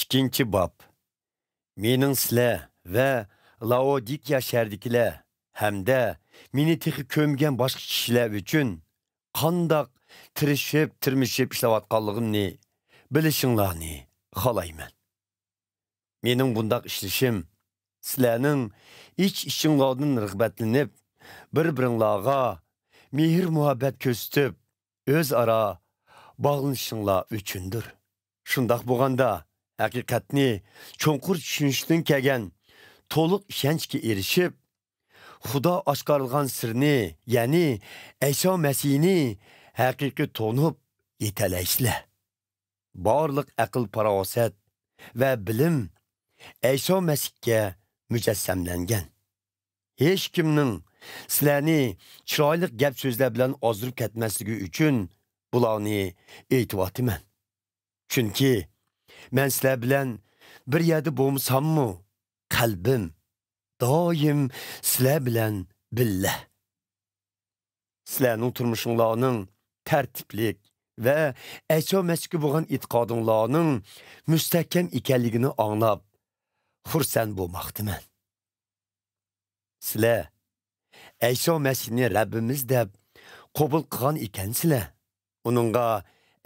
İkinci bab. Mening sizlar va Laodikiya shahridagilar hamda meni texi ko'mgan boshqa kishilar uchun qandoq tirmishib ishlayotganligimni bilishinglarni xohlayman. Mening bundaq ishlashim sizlarning ichinglardan rag'batlanib, bir-biringlarga mehr muhabbat ko'rsatib, o'zaro bog'lanishinglar uchundir. Shundaq bo'lganda haqiqatni cho'nqur tushunishdan kelgan to'liq ishonchga erishib, Xudo oshkorlagan sirni, ya'ni Ayso Masihni haqiqiy to'nib yetalaysizlar. Barliq aql farosat va bilim Ayso Masihga mujassamlangan. Hech kimning sizlarni chiroyli gap so'zlar bilan ozdirib ketmasligi uchun bularni aytib Chunki men sizlar bilan bir yerda bo'lmasammi, qalbim doim sizlar bilan billa. Sizlarning turmushinglarning tartiblik va Ayso Masihga bo'lgan e'tiqodinglarning mustahkam ekanligini anglab, xursand bo'lmoqdaman. Sizlar Ayso Masihni Rabbimiz deb qabul qilgan ekansizlar. Uningga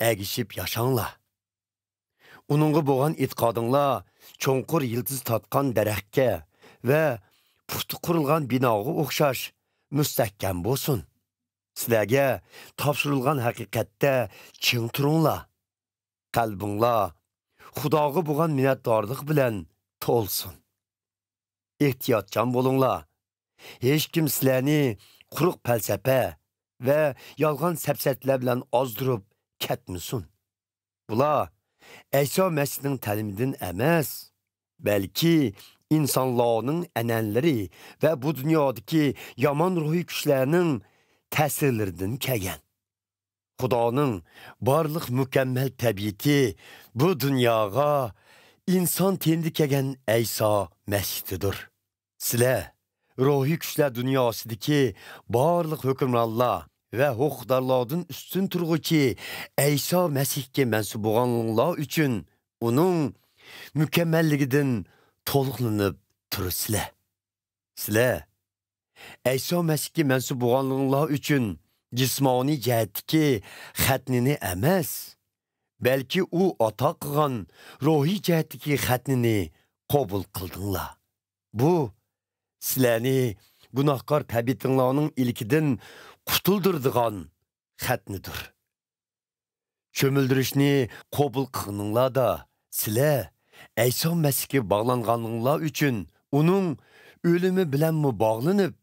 agishib yashanglar. Uningga bo'lgan e'tiqodinglar cho'nqur yildiz tatgan daraxtga va puxta qurilgan binoga o'xshash mustahkam bo'lsin. Sizlarga topshirilgan haqiqatda ching turinglar. Qalbinglar Xudoga bo'lgan minnatdorlik bilan to'lsin. Ehtiyotchan bo'linglar. Hech kim sizlarni quruq falsafa va yolg'on sapsatlar bilan ozdirib ketmasin. Bular Ayso Masihning ta'limidan emas, balki insonlarning an'analari va bu dunyodagi yomon ruhiy kuchlarning ta'sirlaridan kelgan. Xudoning barliq mukammal tabiati bu dunyoga inson tendi kelgan Ayso Masihdir. Sizlar ruhiy kuchlar dunyosidagi barliq hukmronlar va huquqdorlardan ustun turg'uchi Ayso Masihga mansub bo'lganlar uchun uning mukammalligidan to'liqlanib tursizlar. Sizlar Ayso Masihga mansub bo'lganlar uchun jismoniy jihatdagi xatnini emas, balki u ato qilgan ruhiy jihatdagi xatnini qabul qildinglar. Bu sizlarni gunohkor tabiatinglarning ilkidan qutuldirdigan xatnidir. Cho'mildirishni qabul qilganinglarda sizlar Ayso Masihga bog'langaninglar uchun uning o'limi bilan bog'lanib,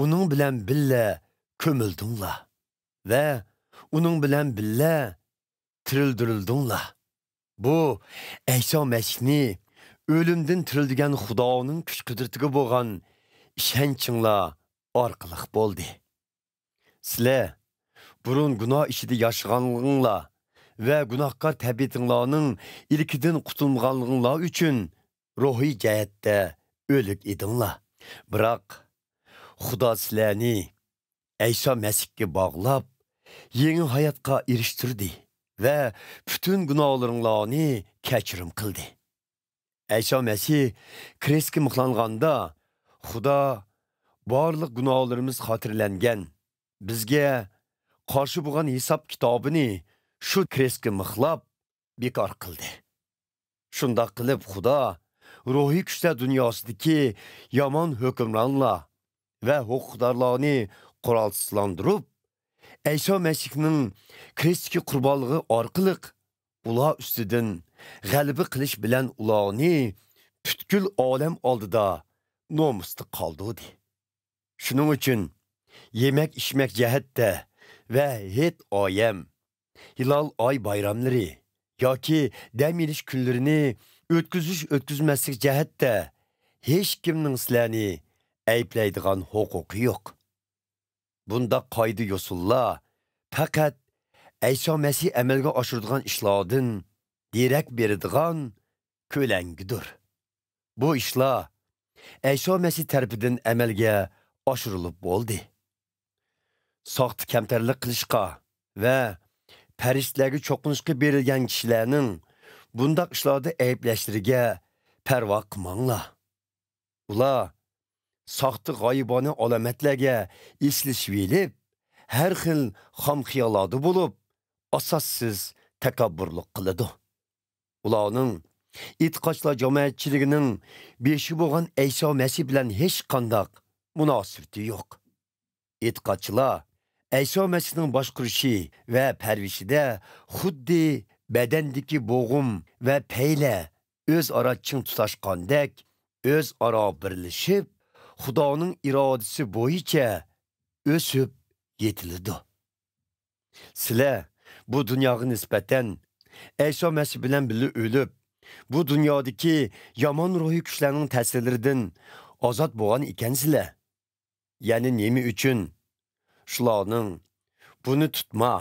uning bilan billa ko'mildinglar va uning bilan billa tirildirildinglar. Bu Ayso Masihni o'limdan tirildigan Xudoning kuch-qudratiga bo'lgan ishonchinglar orqali bo'ldi. Sizlar burun gunoh ishida yashaganliginglar va gunohkor tabiatinglarning ilkidan qutulmaganliginglar uchun ruhiy jihatda o'lik edinglar. Biroq Xudo sizlarni Ayso Masihga bog'lab, yangi hayotga erishtirdi va butun gunohlaringlarni kechirim qildi. Ayso Masih krestga mixlanganda Xudo barliq gunohlarimiz xotirlangan, bizga qarshi bo'lgan hisob kitobini shu krestga mixlab bekor qildi. Shundoq qilib Xudo ruhiy kuchlar dunyosidagi yomon hukmronlar va huquqdorlarni qurolsizlantirib, Ayso Masihning krestga qurbonligi orqali ular ustidan g'alaba qilish bilan ularni butkul olam oldida nomusda qoldirdi. Shuning uchun yemak-ichmak jihatda va hit oyam, hilol oy bayramlari yoki dam olish kunlarini o'tkazmaslik jihatda hech kimning sizlarni ayblaydigan huquqi yo'q. Bunda qoida yo'sullar faqat Ayso Masih amalga oshiradigan ishlardan derak beradigan ko'langidir. Bu ishlar Ayso Masih tarafidan amalga oshirilib bo'ldi. Soxta kamtarlik qilishga va farishtalarga cho'qinishga berilgan kishilarning bundaq ishlarda ayblashlarga parvo qilmanglar. Ular saxta g'oyibona alomatlarga eslashib elib, har xil xom xiyollarda bo'lib, asossiz takabburlik qiladi. Ularning e'tiqodchilar jamoatchiligining beshi bo'lgan Ayso Masih bilan hech qanday munosabati yo'q. E'tiqodchilar Ayso Masihning boshqarishi va parvishida xuddi badandagi bo'g'im va payla o'zaro ching tutashgandek, o'zaro birlashib, Xudoning irodasi bo'yicha o'sib yetiladi. Sizlar bu dunyoga nisbatan Ayso Masih bilan birga o'lib, bu dunyodagi yomon ruhiy kuchlarning ta'sirlaridan ozod bo'lgan ekansizlar. Ya'ni nima uchun? Shularning buni tutma,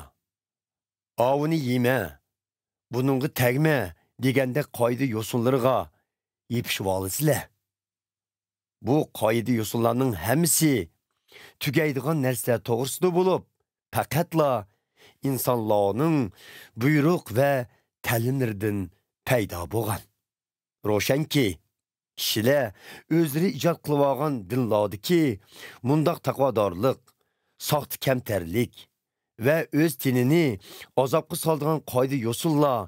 ovuni yema, buningga tagma deganda qoida yo'sinlariga yepishib olasizlar. Bu qoida yo'sinlarning hammasi tugaydigan narsa to'g'risida bo'lib, faqatla insonlarning buyruq va ta'limlaridan paydo bo'lgan. Ro'shanki, kishilar o'zlari ijod qilib olgan dinlardagi mundaq taqvodorlik, soxta kamtarlik va o'z tinini azobga soldigan qoida yo'sinlar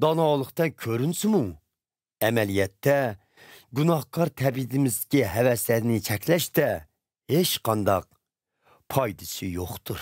donolikdan ko'rinsin-mu, amaliyotda gunohkor tabiatimizga havaslarni cheklashda hech qanday foydasi yo'qdir.